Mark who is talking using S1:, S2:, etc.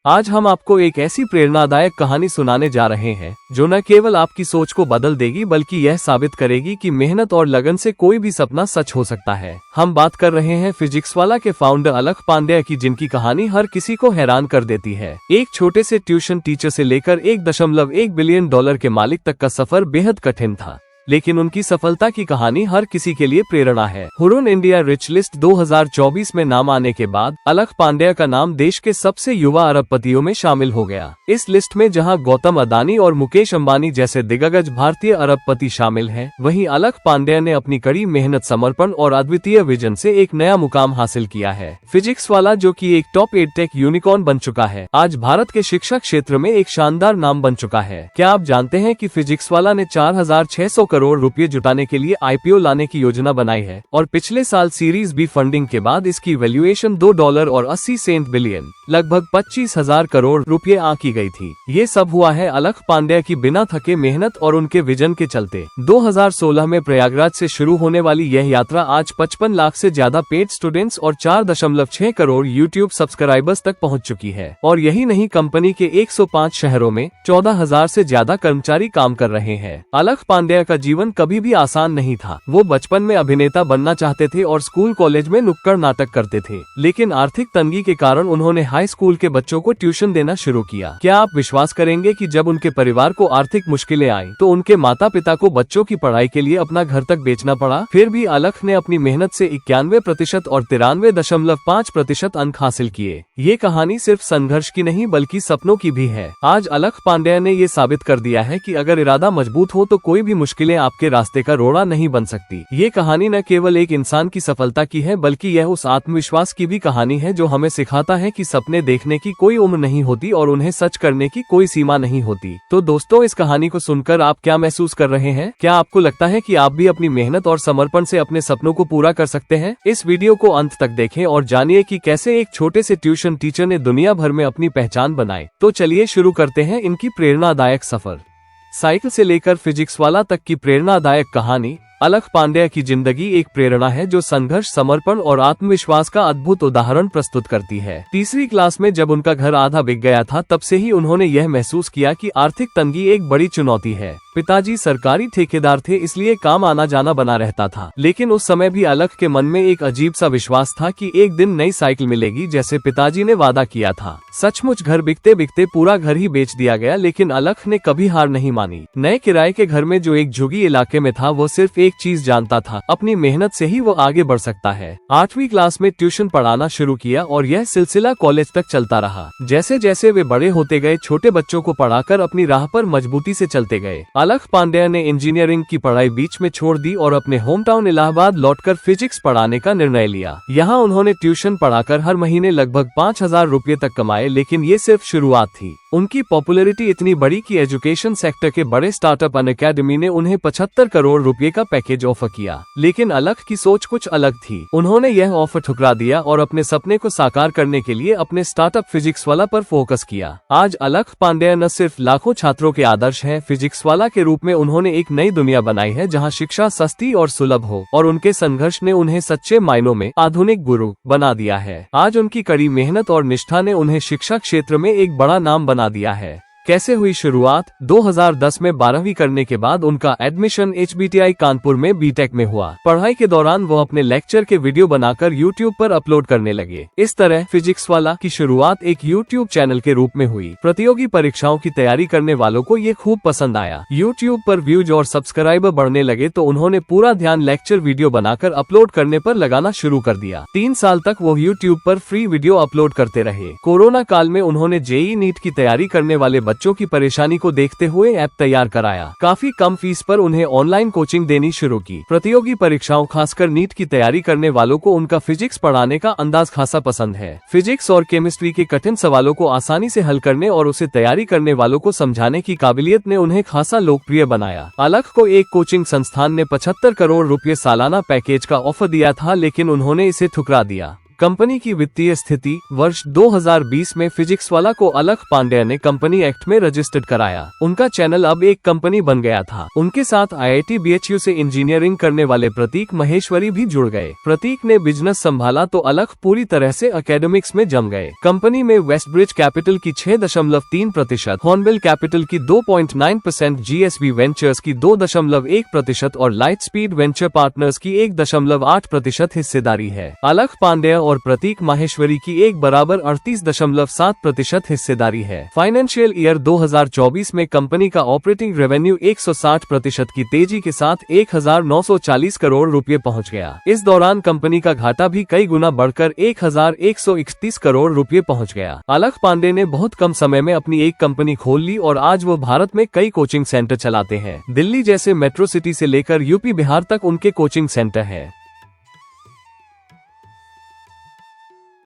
S1: आज हम आपको एक ऐसी प्रेरणादायक कहानी सुनाने जा रहे हैं जो न केवल आपकी सोच को बदल देगी बल्कि यह साबित करेगी कि मेहनत और लगन से कोई भी सपना सच हो सकता है। हम बात कर रहे हैं फिजिक्सवाला के फाउंडर अलख पांड्या की, जिनकी कहानी हर किसी को हैरान कर देती है। एक छोटे से ट्यूशन टीचर से लेकर 1.1 बिलियन डॉलर के मालिक तक का सफर बेहद कठिन था, लेकिन उनकी सफलता की कहानी हर किसी के लिए प्रेरणा है। हुरुन इंडिया रिच लिस्ट 2024 में नाम आने के बाद अलख पांड्या का नाम देश के सबसे युवा अरबपतियों में शामिल हो गया। इस लिस्ट में जहां गौतम अदानी और मुकेश अंबानी जैसे दिग्गज भारतीय अरबपति शामिल हैं, वहीं अलख पांड्या ने अपनी कड़ी मेहनत, समर्पण और अद्वितीय विजन से एक नया मुकाम हासिल किया है। फिजिक्सवाला, जो कि एक टॉप 8 टेक यूनिकॉर्न बन चुका है, आज भारत के शिक्षा क्षेत्र में एक शानदार नाम बन चुका है। क्या आप जानते हैं कि फिजिक्सवाला ने 4,600 करोड़ रुपए जुटाने के लिए आईपीओ लाने की योजना बनाई है और पिछले साल सीरीज बी फंडिंग के बाद इसकी वैल्यूएशन $2.80 बिलियन, लगभग 25,000 करोड़ रुपए आंकी गई थी। ये सब हुआ है अलख पांड्या की बिना थके मेहनत और उनके विजन के चलते। 2016 में प्रयागराज से शुरू होने वाली यह यात्रा आज 55 लाख से ज्यादा पेड स्टूडेंट्स और 4.6 करोड़ यूट्यूब सब्सक्राइबर्स तक पहुंच चुकी है। और यही नहीं, कंपनी के 105 शहरों में 14,000 से ज्यादा कर्मचारी काम कर रहे हैं। अलख पांड्या का जीवन कभी भी आसान नहीं था। वो बचपन में अभिनेता बनना चाहते थे और स्कूल कॉलेज में नुक्कड़ नाटक करते थे, लेकिन आर्थिक तंगी के कारण उन्होंने हाई स्कूल के बच्चों को ट्यूशन देना शुरू किया। क्या आप विश्वास करेंगे कि जब उनके परिवार को आर्थिक मुश्किलें आई तो उनके माता पिता को बच्चों की पढ़ाई के लिए अपना घर तक बेचना पड़ा। फिर भी अलख ने अपनी मेहनत से 91% और 93.5% अंक हासिल किए। ये कहानी सिर्फ संघर्ष की नहीं बल्कि सपनों की भी है। आज अलख पांड्या ने ये साबित कर दिया है कि अगर इरादा मजबूत हो तो कोई भी मुश्किलें आपके रास्ते का रोड़ा नहीं बन सकती। ये कहानी न केवल एक इंसान की सफलता की है बल्कि यह उस आत्मविश्वास की भी कहानी है जो हमें सिखाता है कि सपने देखने की कोई उम्र नहीं होती और उन्हें सच करने की कोई सीमा नहीं होती। तो दोस्तों, इस कहानी को सुनकर आप क्या महसूस कर रहे हैं? क्या आपको लगता है कि आप भी अपनी मेहनत और समर्पण से अपने सपनों को पूरा कर सकते हैं? इस वीडियो को अंत तक देखें और जानिए कि कैसे एक छोटे से ट्यूशन टीचर ने दुनिया भर में अपनी पहचान बनाई। तो चलिए शुरू करते हैं इनकी प्रेरणादायक सफर। साइकिल से लेकर फिजिक्सवाला तक की प्रेरणादायक कहानी। अलख पांड्या की जिंदगी एक प्रेरणा है जो संघर्ष, समर्पण और आत्मविश्वास का अद्भुत उदाहरण प्रस्तुत करती है। तीसरी क्लास में जब उनका घर आधा बिक गया था, तब से ही उन्होंने यह महसूस किया कि आर्थिक तंगी एक बड़ी चुनौती है। पिताजी सरकारी ठेकेदार थे, इसलिए काम आना जाना बना रहता था, लेकिन उस समय भी अलख के मन में एक अजीब सा विश्वास था कि एक दिन नई साइकिल मिलेगी, जैसे पिताजी ने वादा किया था। सचमुच घर बिकते बिकते पूरा घर ही बेच दिया गया, लेकिन अलख ने कभी हार नहीं मानी। नए किराए के घर में जो एक झुग्गी इलाके में था, वो सिर्फ एक चीज जानता था, अपनी मेहनत से ही वो आगे बढ़ सकता है। 8वीं क्लास में ट्यूशन पढ़ाना शुरू किया और यह सिलसिला कॉलेज तक चलता रहा। जैसे जैसे वे बड़े होते गए, छोटे बच्चों को पढ़ाकर अपनी राह पर मजबूती से चलते गए। अलख पांड्या ने इंजीनियरिंग की पढ़ाई बीच में छोड़ दी और अपने होम टाउन इलाहाबाद लौटकर फिजिक्स पढ़ाने का निर्णय लिया। यहाँ उन्होंने ट्यूशन पढ़ाकर हर महीने लगभग 5,000 रुपए तक कमाए, लेकिन ये सिर्फ शुरुआत थी। उनकी पॉपुलैरिटी इतनी बढ़ी कि एजुकेशन सेक्टर के बड़े स्टार्टअप अनअकैडमी ने उन्हें 75 करोड़ रुपए का पैकेज ऑफर किया। लेकिन अलख की सोच कुछ अलग थी। उन्होंने यह ऑफर ठुकरा दिया और अपने सपने को साकार करने के लिए अपने स्टार्टअप फिजिक्सवाला पर फोकस किया। आज अलख पांड्या न सिर्फ लाखों छात्रों के आदर्श हैं, फिजिक्सवाला के रूप में उन्होंने एक नई दुनिया बनाई है जहां शिक्षा सस्ती और सुलभ हो, और उनके संघर्ष ने उन्हें सच्चे मायनों में आधुनिक गुरु बना दिया है। आज उनकी कड़ी मेहनत और निष्ठा ने उन्हें शिक्षा क्षेत्र में एक बड़ा नाम बना दिया है। कैसे हुई शुरुआत? 2010 में 12वीं करने के बाद उनका एडमिशन HBTI कानपुर में बीटेक में हुआ। पढ़ाई के दौरान वो अपने लेक्चर के वीडियो बनाकर YouTube पर अपलोड करने लगे। इस तरह फिजिक्सवाला की शुरुआत एक YouTube चैनल के रूप में हुई। प्रतियोगी परीक्षाओं की तैयारी करने वालों को ये खूब पसंद आया। YouTube पर व्यूज और सब्सक्राइबर बढ़ने लगे तो उन्होंने पूरा ध्यान लेक्चर वीडियो बनाकर अपलोड करने पर लगाना शुरू कर दिया। 3 साल तक वो YouTube पर फ्री वीडियो अपलोड करते रहे। कोरोना काल में उन्होंने JEE नीट की तैयारी करने वाले बच्चों की परेशानी को देखते हुए ऐप तैयार कराया। काफी कम फीस पर उन्हें ऑनलाइन कोचिंग देनी शुरू की। प्रतियोगी परीक्षाओं, खासकर नीट की तैयारी करने वालों को उनका फिजिक्स पढ़ाने का अंदाज खासा पसंद है। फिजिक्स और केमिस्ट्री के कठिन सवालों को आसानी से हल करने और उसे तैयारी करने वालों को समझाने की काबिलियत ने उन्हें खासा लोकप्रिय बनाया। अलख को एक कोचिंग संस्थान ने 75 करोड़ रुपए सालाना पैकेज का ऑफर दिया था, लेकिन उन्होंने इसे ठुकरा दिया। कंपनी की वित्तीय स्थिति। वर्ष 2020 में फिजिक्सवाला को अलख पांडेय ने कंपनी एक्ट में रजिस्टर्ड कराया। उनका चैनल अब एक कंपनी बन गया था। उनके साथ IIT BHU से इंजीनियरिंग करने वाले प्रतीक महेश्वरी भी जुड़ गए। प्रतीक ने बिजनेस संभाला तो अलख पूरी तरह से एकेडमिक्स में जम गए। कंपनी में वेस्टब्रिज कैपिटल की 6.3%, हॉर्नबिल कैपिटल की 2.9%, GSB वेंचर्स की 2.1% और लाइट स्पीड वेंचर पार्टनर्स की 1.8% हिस्सेदारी है। अलख पांडेय और प्रतीक माहेश्वरी की एक बराबर 38.7% हिस्सेदारी है। फाइनेंशियल ईयर 2024 में कंपनी का ऑपरेटिंग रेवेन्यू 160% की तेजी के साथ 1940 करोड़ रुपए पहुंच गया। इस दौरान कंपनी का घाटा भी कई गुना बढ़कर 1131 करोड़ रुपए पहुंच गया। अलख पांडे ने बहुत कम समय में अपनी एक कंपनी खोल ली और आज वो भारत में कई कोचिंग सेंटर चलाते हैं। दिल्ली जैसे मेट्रो सिटी से लेकर यूपी बिहार तक उनके कोचिंग सेंटर है।